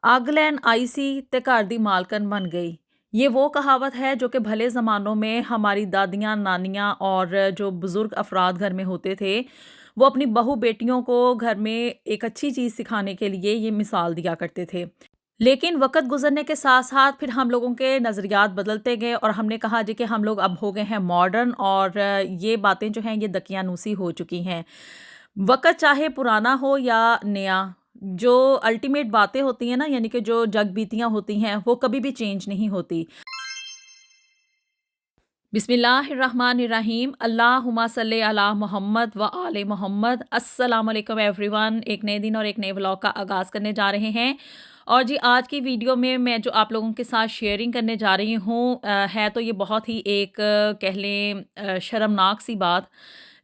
ਅੱਗ ਲੈਣ ਆਈ ਸੀ ਤੇ ਘਰ ਦੀ ਮਾਲਕਨ बन गई। ये वो कहावत है जो कि भले ज़मानों में हमारी दादियाँ, नानियाँ और जो बुज़ुर्ग अफ़राद घर में होते थे, वो अपनी बहू बेटियों को घर में एक अच्छी चीज़ सिखाने के लिए ये मिसाल दिया करते थे। लेकिन वक़्त गुज़रने के साथ-साथ फिर हम लोगों के नज़रियात बदलते गए और हमने कहा जी कि हम लोग अब हो गए हैं मॉडर्न और ये बातें जो हैं ये दकियानूसी हो चुकी हैं। वक़्त चाहे पुराना हो या नया, जो अल्टीमेट बातें होती हैं ना यानी कि जो जग-बीतियाँ होती हैं, वो कभी भी चेंज नहीं होती। बिस्मिल्लाहिर्रहमानिर्रहीम, अल्लाहुम्मा सल्ले अला मोहम्मद व आले मोहम्मद। अस्सलाम वालेकुम एवरीवन। एक नए दिन और एक नए व्लॉग का आगाज़ करने जा रहे हैं। और जी आज की वीडियो में मैं जो आप लोगों के साथ शेयरिंग करने जा रही हूँ है तो ये बहुत ही एक कह लें शर्मनाक सी बात।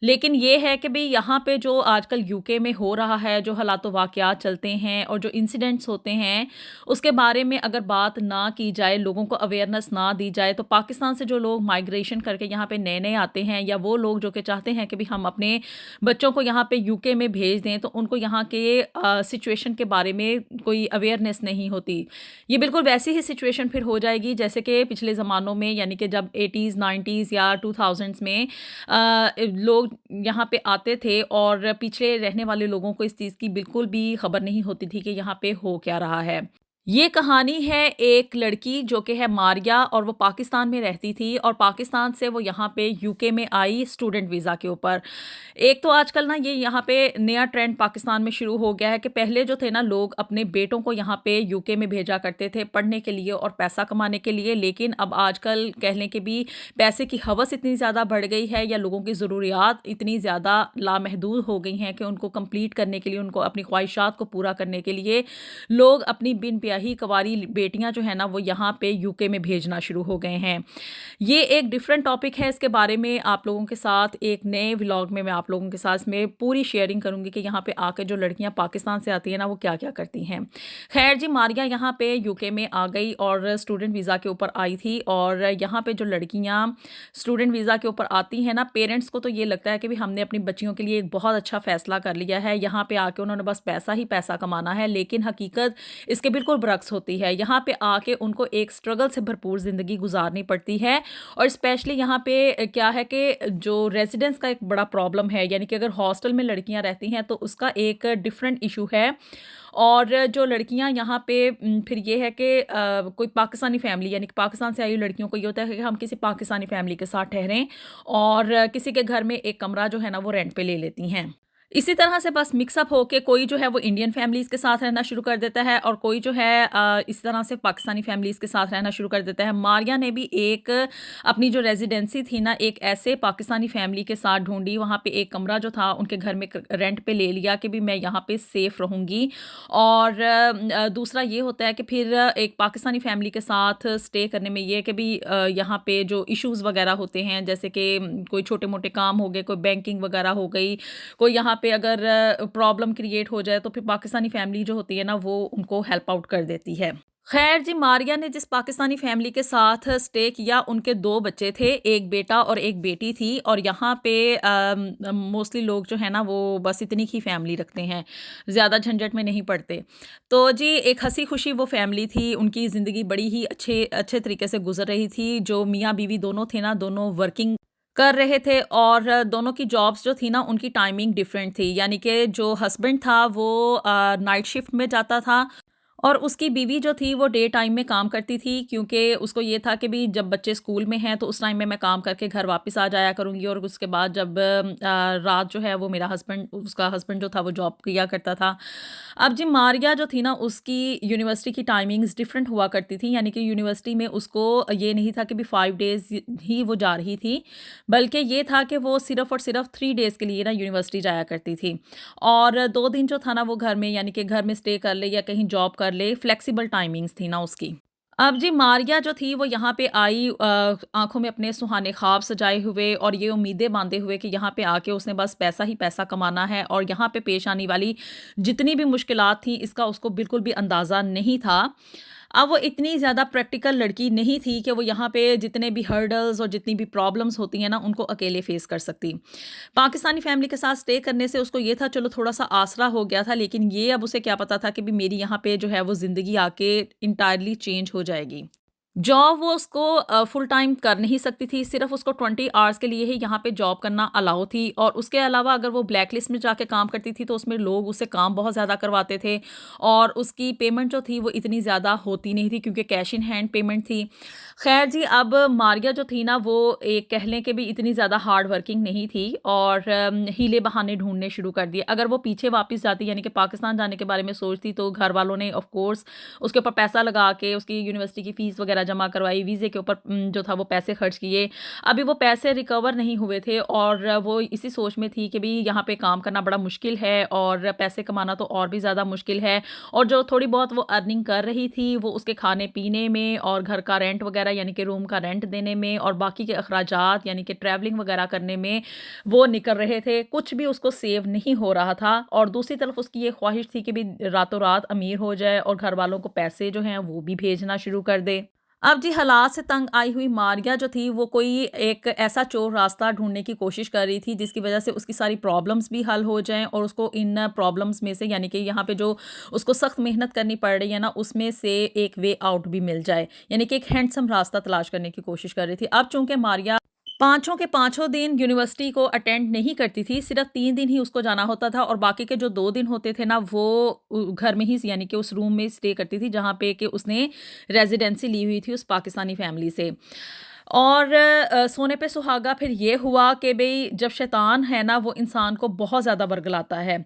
लेकिन ये है कि भई यहाँ पे जो आजकल यूके में हो रहा है, जो हालात वाक़यात चलते हैं और जो इंसिडेंट्स होते हैं, उसके बारे में अगर बात ना की जाए, लोगों को अवेयरनेस ना दी जाए, तो पाकिस्तान से जो लोग माइग्रेशन करके यहाँ पे नए-नए आते हैं या वो लोग जो कि चाहते हैं कि भई हम अपने बच्चों को यहाँ पे यूके में भेज दें, तो उनको यहाँ के सिचुएशन के बारे में कोई अवेयरनेस नहीं होती। ये बिल्कुल वैसी ही सिचुएशन फिर हो जाएगी जैसे कि पिछले ज़मानों में यानी कि जब 80s, 90s या 2000s में लोग यहाँ पे आते थे और पीछे रहने वाले लोगों को इस चीज़ की बिल्कुल भी खबर नहीं होती थी कि यहाँ पे हो क्या रहा है। ये कहानी है एक लड़की जो कि है मारिया और वो पाकिस्तान में रहती थी और पाकिस्तान से वो यहाँ पे यूके में आई स्टूडेंट वीज़ा के ऊपर। एक तो आजकल ना ये यहाँ पे नया ट्रेंड पाकिस्तान में शुरू हो गया है कि पहले जो थे ना लोग अपने बेटों को यहाँ पे यूके में भेजा करते थे पढ़ने के लिए और पैसा कमाने के लिए, लेकिन अब आजकल कह लें कि भी पैसे की हवस इतनी ज़्यादा बढ़ गई है या लोगों की ज़रूरियात इतनी ज़्यादा लामहदूद हो गई हैं कि उनको कंप्लीट करने के लिए, उनको अपनी ख्वाहिशात को पूरा करने के लिए लोग अपनी बिन ब्याही कवारी बेटियां जो है ना वो यहाँ पे यूके में भेजना शुरू हो गए हैं। ये एक डिफरेंट टॉपिक है, इसके बारे में आप लोगों के साथ एक नए व्लॉग में मैं आप लोगों के साथ में पूरी शेयरिंग करूंगी कि यहाँ पे आकर जो लड़कियां पाकिस्तान से आती हैं ना वो क्या क्या करती हैं। खैर जी, मारिया यहाँ पे यूके में आ गई और स्टूडेंट वीज़ा के ऊपर आई थी और यहाँ पे जो लड़कियाँ स्टूडेंट वीज़ा के ऊपर आती हैं ना, पेरेंट्स को तो ये लगता है कि भी हमने अपनी बच्चियों के लिए एक बहुत अच्छा फ़ैसला कर लिया है, यहाँ पे आके उन्होंने बस पैसा ही पैसा कमाना है। लेकिन हकीकत इसके बिल्कुल बरक्स होती है। यहाँ पे आके उनको एक स्ट्रगल से भरपूर ज़िंदगी गुजारनी पड़ती है और स्पेशली यहाँ पे क्या है कि जो रेज़िडेंस का एक बड़ा प्रॉब्लम है, यानी कि अगर हॉस्टल में लड़कियाँ रहती हैं तो उसका एक डिफरेंट इशू है। और जो लड़कियां यहाँ पे फिर ये है कि कोई पाकिस्तानी फैमिली यानी कि पाकिस्तान से आई हुई लड़कियों को ये होता है कि हम किसी पाकिस्तानी फैमिली के साथ ठहरें और किसी के घर में एक कमरा जो है ना वो रेंट पे ले लेती हैं। इसी तरह से बस मिक्सअप होके कोई जो है वो इंडियन फैमिलीज़ के साथ रहना शुरू कर देता है और कोई जो है इस तरह से पाकिस्तानी फैमिलीज़ के साथ रहना शुरू कर देता है। मारिया ने भी एक अपनी जो रेजिडेंसी थी ना एक ऐसे पाकिस्तानी फैमिली के साथ ढूंढी, वहाँ पे एक कमरा जो था उनके घर में रेंट पे ले लिया कि भी मैं यहाँ पे सेफ़ रहूँगी। और दूसरा ये होता है कि फिर एक पाकिस्तानी फैमिली के साथ स्टे करने में ये है कि भी यहाँ पे जो इश्यूज़ वगैरह होते हैं जैसे कि कोई छोटे मोटे काम हो गए, कोई बैंकिंग वगैरह हो गई, कोई यहाँ पे अगर प्रॉब्लम क्रिएट हो जाए तो फिर पाकिस्तानी फैमिली जो होती है ना वो उनको हेल्प आउट कर देती है। खैर जी, मारिया ने जिस पाकिस्तानी फैमिली के साथ स्टे किया उनके 2 बच्चे थे, एक बेटा और एक बेटी थी और यहाँ पे मोस्टली लोग जो है ना वो बस इतनी ही फैमिली रखते हैं, ज़्यादा झंझट में नहीं पड़ते। तो जी एक हँसी-खुशी वो फैमिली थी, उनकी ज़िंदगी बड़ी ही अच्छे अच्छे तरीके से गुज़र रही थी। जो मियाँ-बीवी दोनों थे ना, दोनों वर्किंग कर रहे थे और दोनों की जॉब्स जो थी ना उनकी टाइमिंग डिफरेंट थी, यानी कि जो हस्बैंड था वो नाइट शिफ्ट में जाता था और उसकी बीवी जो थी वो डे टाइम में काम करती थी, क्योंकि उसको ये था कि भी जब बच्चे स्कूल में हैं तो उस टाइम में मैं काम करके घर वापस आ जाया करूँगी और उसके बाद जब रात जो है वो मेरा हस्बैंड उसका हस्बैंड जो था वो जॉब किया करता था। अब जी मारिया जो थी ना उसकी यूनिवर्सिटी की टाइमिंग्स डिफरेंट हुआ करती थी, यानी कि यूनिवर्सिटी में उसको ये नहीं था कि भी 5 डेज़ ही वो जा रही थी, बल्कि ये था कि वो सिर्फ़ और सिर्फ़ 3 डेज़ के लिए ना यूनिवर्सिटी जाया करती थी और 2 दिन जो था ना वो घर में यानी कि घर में स्टे कर ले या कहीं जॉब कर ले, फ्लेक्सिबल टाइमिंग्स थी ना उसकी। अब जी मारिया जो थी वो यहाँ पे आई आँखों में अपने सुहाने ख्वाब सजाए हुए और ये उम्मीदें बाँधे हुए कि यहाँ पे आके उसने बस पैसा ही पैसा कमाना है और यहाँ पे पेश आने वाली जितनी भी मुश्किलात थी इसका उसको बिल्कुल भी अंदाज़ा नहीं था। अब वो इतनी ज़्यादा प्रैक्टिकल लड़की नहीं थी कि वो यहाँ पे जितने भी हर्डल्स और जितनी भी प्रॉब्लम्स होती हैं ना, उनको अकेले फेस कर सकती। पाकिस्तानी फैमिली के साथ स्टे करने से उसको ये था चलो थोड़ा-सा आसरा हो गया था, लेकिन ये अब उसे क्या पता था कि भी मेरी यहाँ पे जो है वो ज़िंदगी आके इंटायरली चेंज हो जाएगी। जॉब वो उसको फुल टाइम कर नहीं सकती थी, सिर्फ़ उसको 20 आवर्स के लिए ही यहाँ पे जॉब करना अलाउ थी, और उसके अलावा अगर वो ब्लैक लिस्ट में जाके काम करती थी, तो उसमें लोग उससे काम बहुत ज़्यादा करवाते थे, और उसकी पेमेंट जो थी वो इतनी ज़्यादा होती नहीं थी, क्योंकि कैश इन हैंड पेमेंट थी। ख़ैर जी, अब मारिया जो थी ना, वो एक कह लें कि भी इतनी ज़्यादा हार्ड वर्किंग नहीं थी, और हीले बहाने ढूँढने शुरू कर दिए। अगर वो पीछे वापस जाती, यानी कि पाकिस्तान जाने के बारे में सोचती, तो घर वालों ने ऑफ़ कोर्स उसके ऊपर पैसा लगा के उसकी यूनिवर्सिटी की फ़ीस वगैरह जमा करवाई, वीज़े के ऊपर जो था वो पैसे खर्च किए। अभी वो पैसे रिकवर नहीं हुए थे, और वो इसी सोच में थी कि भई यहाँ पे काम करना बड़ा मुश्किल है, और पैसे कमाना तो और भी ज़्यादा मुश्किल है, और जो थोड़ी बहुत वो अर्निंग कर रही थी, वो उसके खाने-पीने में और घर का रेंट वगैरह, यानी कि रूम का रेंट देने में, और बाकी के अखराजात यानी कि ट्रैवलिंग वगैरह करने में वो निकल रहे थे। कुछ भी उसको सेव नहीं हो रहा था, और दूसरी तरफ उसकी ये ख्वाहिश थी कि भी रातों रात अमीर हो जाए और घर वालों को पैसे जो हैं वो भी भेजना शुरू कर दे। अब जी, हालात से तंग आई हुई मारिया जो थी, वो कोई एक ऐसा चोर रास्ता ढूँढने की कोशिश कर रही थी जिसकी वज़ह से उसकी सारी प्रॉब्लम्स भी हल हो जाएँ, और उसको इन प्रॉब्लम्स में से, यानी कि यहाँ पे जो उसको सख्त मेहनत करनी पड़ रही है ना, उसमें से एक वे आउट भी मिल जाए। यानी कि एक हैंडसम रास्ता तलाश करने की कोशिश कर रही थी। अब चूँकि मारिया पाँचों के पाँचों दिन यूनिवर्सिटी को अटेंड नहीं करती थी, सिर्फ़ 3 दिन ही उसको जाना होता था, और बाकी के जो 2 दिन होते थे ना, वो घर में ही, यानी कि उस रूम में स्टे करती थी जहाँ पे कि उसने रेज़िडेंसी ली हुई थी उस पाकिस्तानी फ़ैमिली से। और सोने पे सुहागा फिर ये हुआ कि भई जब शैतान है ना, वो इंसान को बहुत ज़्यादा वर्गलाता है।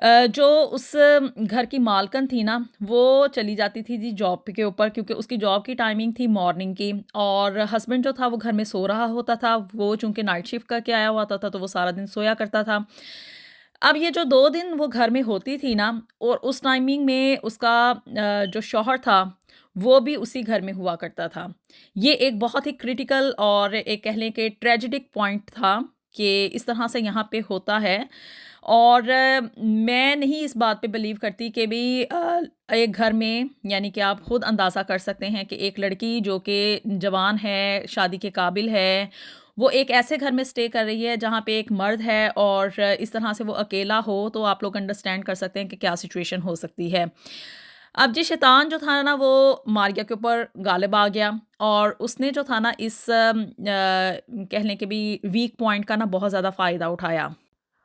जो उस घर की मालकिन थी ना, वो चली जाती थी जी जॉब के ऊपर, क्योंकि उसकी जॉब की टाइमिंग थी मॉर्निंग की, और हस्बैंड जो था वो घर में सो रहा होता था। वो चूँकि नाइट शिफ्ट करके आया हुआ था, तो वो सारा दिन सोया करता था। अब ये जो 2 दिन वो घर में होती थी ना, और उस टाइमिंग में उसका जो शौहर था, वो भी उसी घर में हुआ करता था। ये एक बहुत ही क्रिटिकल और एक कह लें कि ट्रेजेडिक पॉइंट था कि इस तरह से यहाँ पे होता है। और मैं नहीं इस बात पे बिलीव करती कि भई एक घर में, यानी कि आप खुद अंदाज़ा कर सकते हैं कि एक लड़की जो कि जवान है, शादी के काबिल है, वो एक ऐसे घर में स्टे कर रही है जहाँ पे एक मर्द है, और इस तरह से वो अकेला हो, तो आप लोग अंडरस्टैंड कर सकते हैं कि क्या सिचुएशन हो सकती है। अब जी, शैतान जो था ना, वो मारिया के ऊपर गालिब आ गया, और उसने जो था ना इस कह लें कि भी वीक पॉइंट का ना बहुत ज़्यादा फ़ायदा उठाया।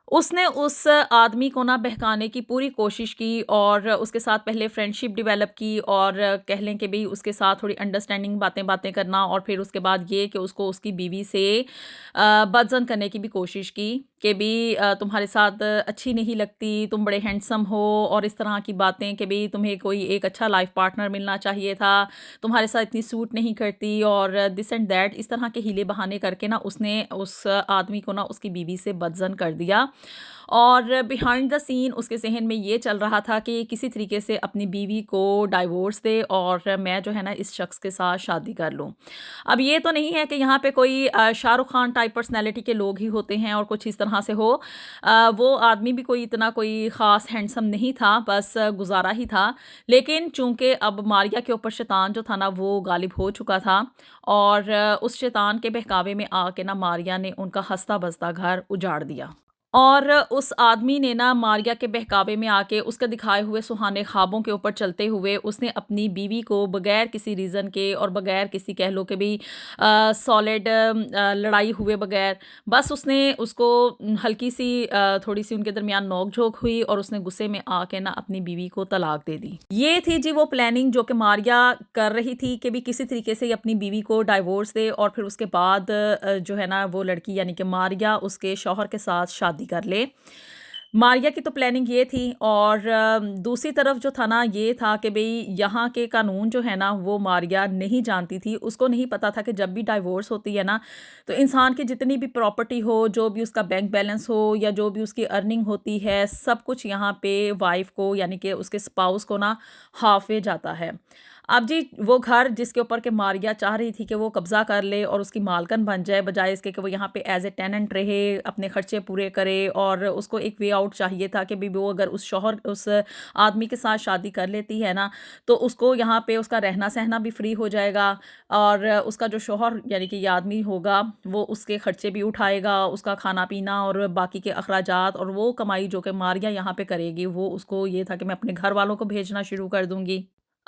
उसने उस आदमी को ना बहकाने की पूरी कोशिश की, और उसके साथ पहले फ्रेंडशिप डेवलप की, और कह लें कि भई उसके साथ थोड़ी अंडरस्टैंडिंग बातें-बातें करना, और फिर उसके बाद ये कि उसको उसकी बीवी से बदज़न करने की भी कोशिश की कि भई तुम्हारे साथ अच्छी नहीं लगती, तुम बड़े हैंडसम हो, और इस तरह की बातें कि भई तुम्हें कोई एक अच्छा लाइफ़ पार्टनर मिलना चाहिए था, तुम्हारे साथ इतनी सूट नहीं करती, और दिस एंड दैट, इस तरह के हीले बहाने करके ना उसने उस आदमी को ना उसकी बीवी से बदज़न कर दिया। और बिहाइंड द सीन उसके ज़हन में ये चल रहा था कि किसी तरीके से अपनी बीवी को डाइवोर्स दे, और मैं जो है ना इस शख्स के साथ शादी कर लूँ। अब ये तो नहीं है कि यहाँ पे कोई शाहरुख खान टाइप पर्सनैलिटी के लोग ही होते हैं और कुछ इस तरह से हो। वो आदमी भी कोई इतना कोई ख़ास हैंडसम नहीं था, बस गुज़ारा ही था। लेकिन चूँकि अब मारिया के ऊपर शैतान जो था ना वो गालिब हो चुका था, और उस शैतान के बहकावे में आके ना मारिया ने उनका हँसता-बसता घर उजाड़ दिया। और उस आदमी ने ना मारिया के बहकावे में आके उसके दिखाए हुए सुहाने ख्वाबों के ऊपर चलते हुए उसने अपनी बीवी को बगैर किसी रीज़न के, और बगैर किसी कह लो कि भी सॉलिड लड़ाई हुए बगैर, बस उसने उसको हल्की सी थोड़ी सी उनके दरमियान नोक झोंक हुई, और उसने गुस्से में आके ना अपनी बीवी को तलाक दे दी। ये थी जी वो प्लानिंग जो कि मारिया कर रही थी कि भी किसी तरीके से ये अपनी बीवी को डाइवोर्स दे, और फिर उसके बाद जो है ना वो लड़की, यानी कि मारिया, उसके शौहर के साथ शादी कर ले। मारिया की तो प्लानिंग ये थी, और दूसरी तरफ जो था ना ये था कि भई यहाँ के कानून जो है ना वो मारिया नहीं जानती थी। उसको नहीं पता था कि जब भी डाइवोर्स होती है ना, तो इंसान की जितनी भी प्रॉपर्टी हो, जो भी उसका बैंक बैलेंस हो, या जो भी उसकी अर्निंग होती है, सब कुछ यहाँ पे वाइफ़ को, यानी कि उसके स्पाउस को ना हाफ़ जाता है। اب جی وہ گھر جس کے اوپر کہ ماریہ چاہ رہی تھی کہ وہ قبضہ کر لے اور اس کی مالکن بن جائے، بجائے اس کے کہ وہ یہاں پہ ایز اے ٹیننٹ رہے، اپنے خرچے پورے کرے، اور اس کو ایک وے آؤٹ چاہیے تھا کہ بھی وہ اگر اس آدمی کے ساتھ شادی کر لیتی ہے نا تو اس کو یہاں پہ اس کا رہنا سہنا بھی فری ہو جائے گا، اور اس کا جو شوہر یعنی کہ یہ آدمی ہوگا وہ اس کے خرچے بھی اٹھائے گا، اس کا کھانا پینا اور باقی کے اخراجات، اور وہ کمائی جو کہ ماریہ یہاں پہ کرے گی وہ اس کو یہ تھا کہ میں اپنے گھر والوں کو بھیجنا شروع کر دوں گی۔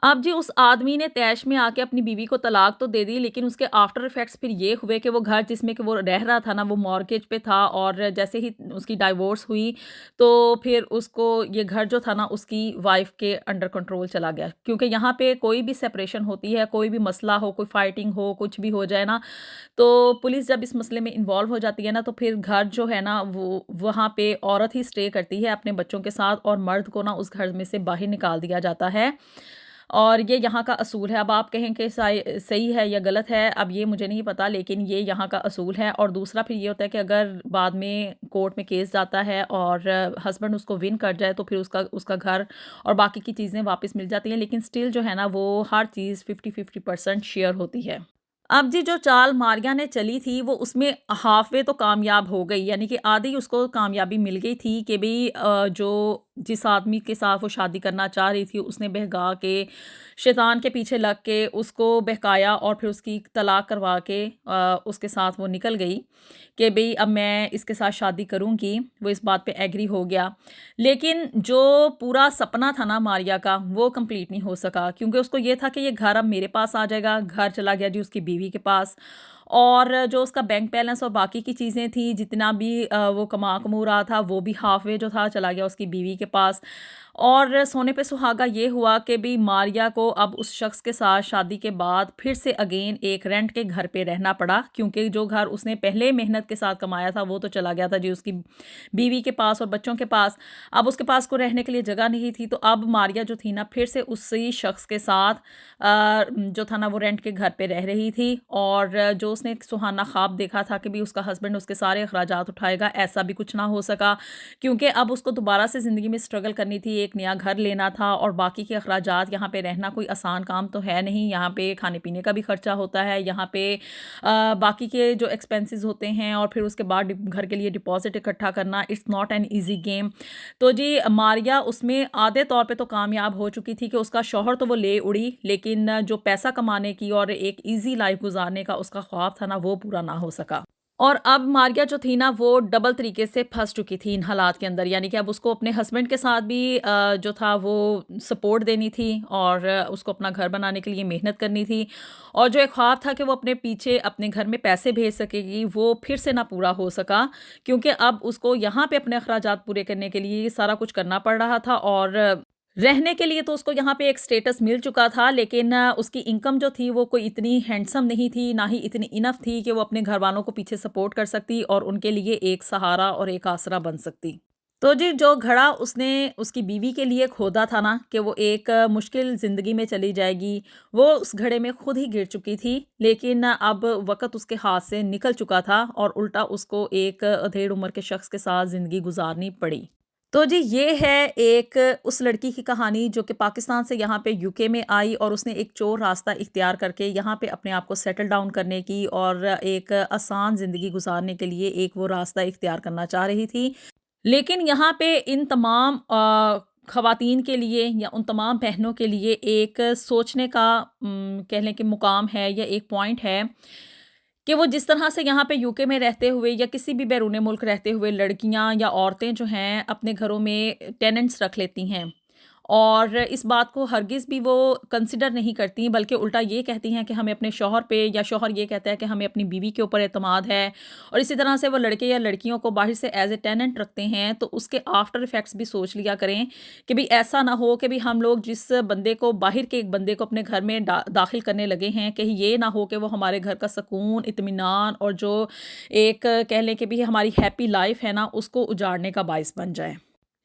اب جی اس آدمی نے طیش میں آ کے اپنی بیوی کو طلاق تو دے دی، لیکن اس کے آفٹر افیکٹس پھر یہ ہوئے کہ وہ گھر جس میں کہ وہ رہ رہا تھا نا وہ مارگیج پہ تھا، اور جیسے ہی اس کی ڈائیورس ہوئی تو پھر اس کو یہ گھر جو تھا نا اس کی وائف کے انڈر کنٹرول چلا گیا، کیونکہ یہاں پہ کوئی بھی سپریشن ہوتی ہے، کوئی بھی مسئلہ ہو، کوئی فائٹنگ ہو، کچھ بھی ہو جائے نا تو پولیس جب اس مسئلے میں انوالو ہو جاتی ہے نا تو پھر گھر جو ہے نا وہ وہاں پہ عورت ہی سٹے کرتی ہے اپنے بچوں کے ساتھ، اور مرد کو نا اس گھر میں سے باہر نکال دیا جاتا ہے، اور یہ یہاں کا اصول ہے۔ اب آپ کہیں کہ صحیح ہے یا غلط ہے، اب یہ مجھے نہیں پتا، لیکن یہ یہاں کا اصول ہے۔ اور دوسرا پھر یہ ہوتا ہے کہ اگر بعد میں کورٹ میں کیس جاتا ہے اور ہسبینڈ اس کو ون کر جائے تو پھر اس کا گھر اور باقی کی چیزیں واپس مل جاتی ہیں، لیکن سٹل جو ہے نا وہ ہر چیز 50-50% شیئر ہوتی ہے۔ اب جی جو چال ماریہ نے چلی تھی وہ اس میں ہاف وے تو کامیاب ہو گئی، یعنی کہ آدھی اس کو کامیابی مل گئی تھی کہ بھی جو جس آدمی کے ساتھ وہ شادی کرنا چاہ رہی تھی اس نے بہکا کے شیطان کے پیچھے لگ کے اس کو بہکایا اور پھر اس کی طلاق کروا کے اس کے ساتھ وہ نکل گئی کہ بھئی اب میں اس کے ساتھ شادی کروں گی، وہ اس بات پہ ایگری ہو گیا، لیکن جو پورا سپنا تھا نا ماریہ کا وہ کمپلیٹ نہیں ہو سکا، کیونکہ اس کو یہ تھا کہ یہ گھر اب میرے پاس آ جائے گا، گھر چلا گیا جی اس کی بیوی کے پاس، اور جو اس کا بینک بیلنس اور باقی کی چیزیں تھیں جتنا بھی وہ کمو رہا تھا وہ بھی ہاف وے جو تھا چلا گیا اس کی بیوی کے پاس، اور سونے پہ سہاگا یہ ہوا کہ بھی ماریہ کو اب اس شخص کے ساتھ شادی کے بعد پھر سے اگین ایک رینٹ کے گھر پہ رہنا پڑا، کیونکہ جو گھر اس نے پہلے محنت کے ساتھ کمایا تھا وہ تو چلا گیا تھا جی اس کی بیوی کے پاس اور بچوں کے پاس، اب اس کے پاس کو رہنے کے لیے جگہ نہیں تھی، تو اب ماریہ جو تھی نا پھر سے اسی شخص کے ساتھ جو تھا نا وہ رینٹ کے گھر پہ رہ رہی تھی، اور جو اس نے ایک سہانا خواب دیکھا تھا کہ بھی اس کا ہسبینڈ اس کے سارے اخراجات اٹھائے گا، ایسا بھی کچھ نہ ہو سکا، کیونکہ اب اس کو دوبارہ سے زندگی میں سٹرگل کرنی تھی، ایک نیا گھر لینا تھا، اور باقی کے اخراجات، یہاں پہ رہنا کوئی آسان کام تو ہے نہیں، یہاں پہ کھانے پینے کا بھی خرچہ ہوتا ہے، یہاں پہ باقی کے جو ایکسپینسز ہوتے ہیں، اور پھر اس کے بعد گھر کے لیے ڈپازٹ اکٹھا کرنا، it's not an easy game. تو جی ماریہ اس میں آدھے طور پہ تو کامیاب ہو چکی تھی کہ اس کا شوہر تو وہ لے اڑی، لیکن جو پیسہ کمانے کی اور ایک ایزی لائف گزارنے کا اس کا خواب تھا نا وہ پورا نہ ہو سکا، اور اب ماریہ جو تھی نا وہ ڈبل طریقے سے پھنس چکی تھی ان حالات کے اندر، یعنی کہ اب اس کو اپنے ہسبینڈ کے ساتھ بھی جو تھا وہ سپورٹ دینی تھی، اور اس کو اپنا گھر بنانے کے لیے محنت کرنی تھی، اور جو ایک خواب تھا کہ وہ اپنے پیچھے اپنے گھر میں پیسے بھیج سکے گی وہ پھر سے نہ پورا ہو سکا، کیونکہ اب اس کو یہاں پہ اپنے اخراجات پورے کرنے کے لیے یہ سارا کچھ کرنا پڑ رہا تھا، اور رہنے کے لیے تو اس کو یہاں پہ ایک سٹیٹس مل چکا تھا، لیکن اس کی انکم جو تھی وہ کوئی اتنی ہینڈسم نہیں تھی، نہ ہی اتنی انف تھی کہ وہ اپنے گھر والوں کو پیچھے سپورٹ کر سکتی اور ان کے لیے ایک سہارا اور ایک آسرا بن سکتی۔ تو جی جو گھڑا اس نے اس کی بیوی کے لیے کھودا تھا نا کہ وہ ایک مشکل زندگی میں چلی جائے گی، وہ اس گھڑے میں خود ہی گر چکی تھی، لیکن اب وقت اس کے ہاتھ سے نکل چکا تھا، اور الٹا اس کو ایک ادھیڑ عمر کے شخص کے ساتھ زندگی گزارنی پڑی۔ تو جی یہ ہے ایک اس لڑکی کی کہانی جو کہ پاکستان سے یہاں پہ UK میں آئی، اور اس نے ایک چور راستہ اختیار کر کے یہاں پہ اپنے آپ کو سیٹل ڈاؤن کرنے کی اور ایک آسان زندگی گزارنے کے لیے ایک وہ راستہ اختیار کرنا چاہ رہی تھی، لیکن یہاں پہ ان تمام خواتین کے لیے یا ان تمام بہنوں کے لیے ایک سوچنے کا کہہ لیں کہ مقام ہے یا ایک پوائنٹ ہے کہ وہ جس طرح سے یہاں پہ UK میں رہتے ہوئے یا کسی بھی بیرون ملک رہتے ہوئے لڑکیاں یا عورتیں جو ہیں اپنے گھروں میں ٹیننٹس رکھ لیتی ہیں، اور اس بات کو ہرگز بھی وہ کنسیڈر نہیں کرتی، بلکہ الٹا یہ کہتی ہیں کہ ہمیں اپنے شوہر پہ، یا شوہر یہ کہتا ہے کہ ہمیں اپنی بیوی کے اوپر اعتماد ہے، اور اسی طرح سے وہ لڑکے یا لڑکیوں کو باہر سے ایز اے ٹیننٹ رکھتے ہیں، تو اس کے آفٹر افیکٹس بھی سوچ لیا کریں کہ بھی ایسا نہ ہو کہ بھی ہم لوگ جس بندے کو باہر کے ایک بندے کو اپنے گھر میں داخل کرنے لگے ہیں، کہیں یہ نہ ہو کہ وہ ہمارے گھر کا سکون، اطمینان اور جو ایک کہہ لیں کہ بھی ہماری ہیپی لائف ہے نا اس کو اجاڑنے کا باعث بن جائے۔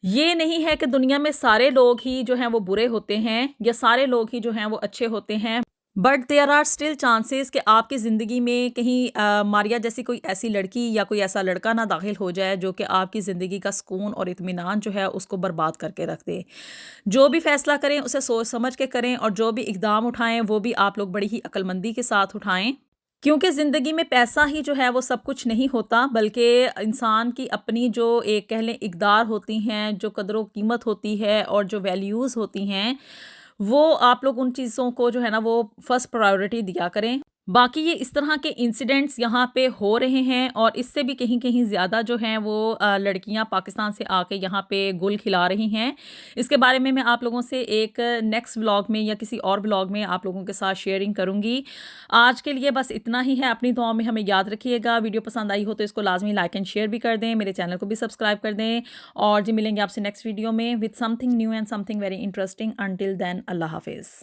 یہ نہیں ہے کہ دنیا میں سارے لوگ ہی جو ہیں وہ برے ہوتے ہیں یا سارے لوگ ہی جو ہیں وہ اچھے ہوتے ہیں، but there are still chances कि आपकी ज़िंदगी में कहीं मारिया जैसी कोई ऐसी लड़की या कोई ऐसा लड़का ना दाखिल हो जाए जो कि आपकी ज़िंदगी का सुकून और इत्मीनान जो है उसको बर्बाद करके रख दे। जो भी फ़ैसला करें उसे सोच समझ के करें और जो भी इक़दाम उठाएँ वो भी आप लोग बड़ी ही अक्लमंदी के साथ उठाएँ। क्योंकि ज़िंदगी में पैसा ही जो है वो सब कुछ नहीं होता, बल्कि इंसान की अपनी जो एक कह लें इक़दार होती हैं, जो कदर-ओ-कीमत होती है और जो वैल्यूज़ होती हैं, वो आप लोग उन चीज़ों को जो है ना वो फर्स्ट प्रायोरिटी दिया करें। बाकी ये इस तरह के इंसिडेंट्स यहाँ पे हो रहे हैं और इससे भी कहीं-कहीं ज़्यादा जो हैं वो लड़कियाँ पाकिस्तान से आके यहाँ पे गुल खिला रही हैं। इसके बारे में मैं आप लोगों से एक नेक्स्ट व्लॉग में या किसी और व्लॉग में आप लोगों के साथ शेयरिंग करूँगी। आज के लिए बस इतना ही है, अपनी दुआओं में हमें याद रखिएगा। वीडियो पसंद आई हो तो इसको लाज़मी लाइक एंड शेयर भी कर दें, मेरे चैनल को भी सब्सक्राइब कर दें और जी मिलेंगे आपसे नेक्स्ट वीडियो में with something new and something very interesting. Until then Allah हाफ़िज़।